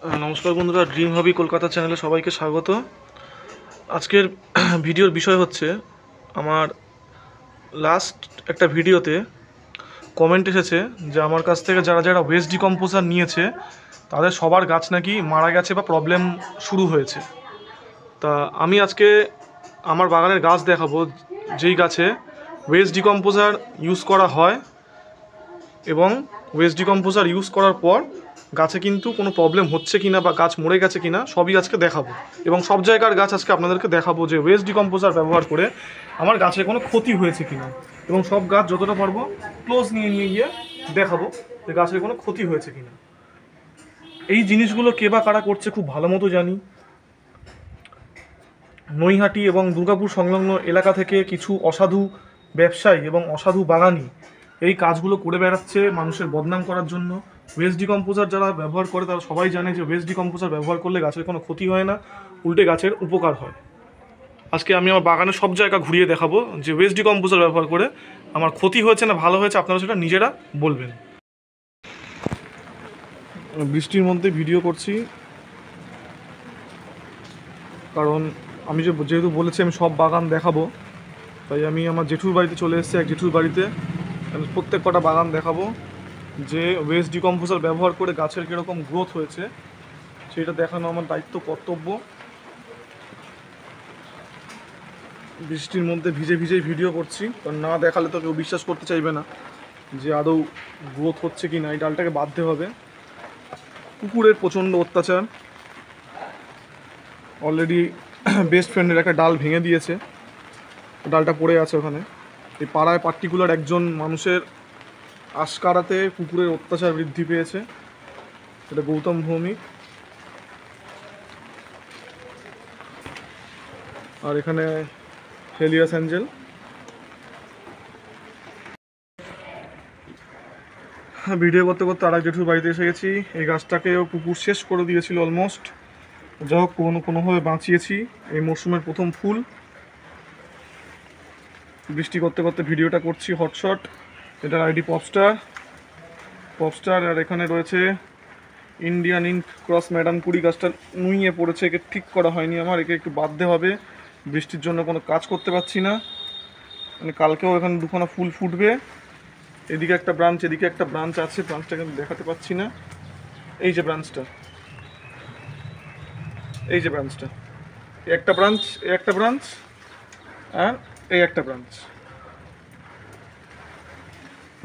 নমস্কার বন্ধুরা, ড্রিম হবি কলকাতা চ্যানেলে সবাইকে স্বাগত। আজকের ভিডিওর বিষয় হচ্ছে, আমার লাস্ট একটা ভিডিওতে কমেন্ট এসেছে যে আমার কাছ থেকে যারা যারা ওয়েস্ট ডিকম্পোজার নিয়েছে তাদের সবার গাছ নাকি মারা গেছে বা প্রবলেম শুরু হয়েছে। তা আমি আজকে আমার বাগানের গাছ দেখাবো যেই গাছে ওয়েস্ট ডিকম্পোজার ইউজ করা হয় এবং ওয়েস্ট ডিকম্পোজার ইউজ করার পর গাছে কিন্তু কোনো প্রবলেম হচ্ছে কিনা বা গাছ মরে গেছে কিনা সবই আজকে দেখাবো। এবং সব জায়গার গাছ আজকে আপনাদেরকে দেখাবো যে ওয়েস্ট ডিকম্পোজার ব্যবহার করে আমার গাছে কোনো ক্ষতি হয়েছে কিনা, এবং সব গাছ যতটা পারবো ক্লোজ নিয়ে গিয়ে দেখাবো যে গাছের কোনো ক্ষতি হয়েছে কিনা। এই জিনিসগুলো কে বা কারা করছে খুব ভালো মতো জানি। নৈহাটি এবং দুর্গাপুর সংলগ্ন এলাকা থেকে কিছু অসাধু ব্যবসায়ী এবং অসাধু বাগানি এই কাজগুলো করে বেড়াচ্ছে মানুষের বদনাম করার জন্য। ওয়েস্ট ডিকম্পোজার যারা ব্যবহার করে তারা সবাই জানে যে ওয়েস্ট ডিকম্পোজার ব্যবহার করলে গাছের কোনো ক্ষতি হয় না, উল্টে গাছের উপকার হয়। আজকে আমি আমার বাগানের সব জায়গা ঘুরিয়ে দেখাবো যে ওয়েস্ট ডিকম্পোজার ব্যবহার করে আমার ক্ষতি হয়েছে না ভালো হয়েছে, আপনারা সেটা নিজেরা বলবেন। বৃষ্টির মধ্যে ভিডিও করছি কারণ আমি যেহেতু বলেছি আমি সব বাগান দেখাবো, তাই আমি আমার জেঠুর বাড়িতে চলে এসেছি। এক জেঠুর বাড়িতে আমি প্রত্যেক কটা বাগান দেখাবো যে ওয়েস্ট ডিকম্পোজার ব্যবহার করে গাছের কীরকম গ্রোথ হয়েছে সেটা দেখানো আমার দায়িত্ব, কর্তব্য। বৃষ্টির মধ্যে ভিজে ভিজেই ভিডিও করছি, কারণ না দেখালে তো কেউ বিশ্বাস করতে চাইবে না যে আদৌ গ্রোথ হচ্ছে কি না। এই ডালটাকে বাঁধতে হবে। কুকুরের প্রচণ্ড অত্যাচার। অলরেডি বেস্ট ফ্রেন্ডের একটা ডাল ভেঙে দিয়েছে, ডালটা পড়ে আছে ওখানে। এই পাড়ায় পার্টিকুলার একজন মানুষের আশকারাতে কুকুরের অত্যাচার বৃদ্ধি পেয়েছে, এটা গৌতম ভৌমিক। আর এখানে হেলিয়াস অ্যাঞ্জেল। ভিডিও করতে করতে আর এক জেঠুর বাড়িতে এসে গেছি। এই গাছটাকেও কুকুর শেষ করে দিয়েছিল অলমোস্ট, যা হোক কোনোভাবে বাঁচিয়েছি। এই মরশুমের প্রথম ফুল। বৃষ্টি করতে করতে ভিডিওটা করছি হটশট। এটার আইডি পপস্টার। আর এখানে রয়েছে ইন্ডিয়ান ইঙ্ক ক্রস ম্যাডাম কুড়ি। গাছটা নুইয়ে পড়েছে, একে ঠিক করা হয়নি আমার, একে একটু বাঁধতে হবে। বৃষ্টির জন্য কোনো কাজ করতে পারছি না। মানে কালকেও এখানে দুখানা ফুল ফুটবে। এদিকে একটা ব্রাঞ্চ, এদিকে একটা ব্রাঞ্চ আছে, ব্রাঞ্চটাকে আমি দেখাতে পাচ্ছি না। এই যে ব্রাঞ্চটা, এই যে ব্রাঞ্চটা, একটা ব্রাঞ্চ, এই একটা ব্রাঞ্চ, আর এই একটা ব্রাঞ্চ।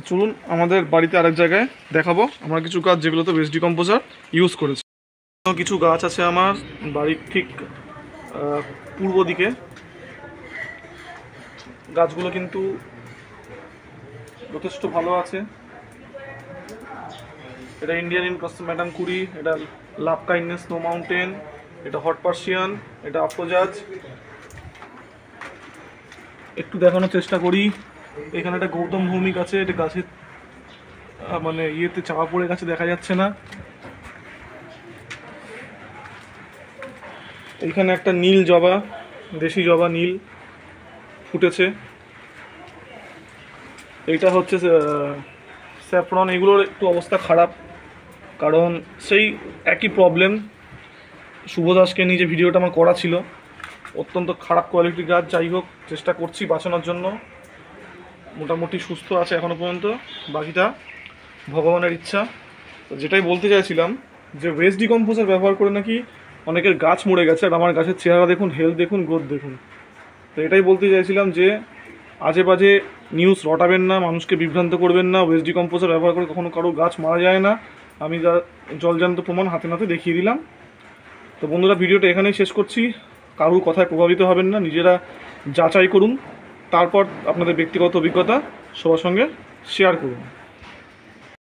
চলুন আমাদের বাড়িতে আরেক জায়গায় দেখাবো আমরা কিছু গাছ যেগুলোতে ওয়েস্ট ডিকম্পোজার ইউজ করেছি। কিছু গাছ আছে আমার বাড়ির ঠিক পূর্ব দিকে। গাছগুলো কিন্তু যথেষ্ট ভালো আছে। এটা ইন্ডিয়ান ইন ক্রস ম্যাডাম কুড়ি, এটা লাভ কাইন্ডনেস স্নো মাউন্টেন, এটা হট পার্সিয়ান, এটা আফরোজাজ। একটু দেখানোর চেষ্টা করি। এখানে একটা গৌতম ভৌমিক আছে, এটা গাছের মানে ইয়েতে চাপা পড়ে গেছে, দেখা যাচ্ছে না। এইখানে একটা নীল জবা, দেশি জবা নীল ফুটেছে। এইটা হচ্ছে স্যাফরন। এগুলোর একটু অবস্থা খারাপ, কারণ সেই একই প্রবলেম। শুভদাসকে নিয়ে যে ভিডিওটা আমার করা ছিল, অত্যন্ত খারাপ কোয়ালিটির গাছ। যাই হোক, চেষ্টা করছি বাঁচানোর জন্য। মোটামুটি সুস্থ আছে এখনও পর্যন্ত, বাকিটা ভগবানের ইচ্ছা। তো যেটাই বলতে চাইছিলাম যে ওয়েস্ট ডিকম্পোজার ব্যবহার করে নাকি অনেকের গাছ মরে গেছে, আর আমার গাছের চেহারা দেখুন, হেলথ দেখুন, গ্রোথ দেখুন। তো এটাই বলতে চাইছিলাম যে আজে বাজে নিউজ রটাবেন না, মানুষকে বিভ্রান্ত করবেন না। ওয়েস্ট ডিকম্পোজার ব্যবহার করে কখনো কারো গাছ মারা যায় না। আমি যা জলজান্ত প্রমাণ হাতে নাতে দেখিয়ে দিলাম। তো বন্ধুরা, ভিডিওটা এখানেই শেষ করছি। কারোর কথায় প্রভাবিত হবেন না, নিজেরা যাচাই করুন, তারপর আপনাদের ব্যক্তিগত অভিজ্ঞতা সবার সঙ্গে শেয়ার করুন।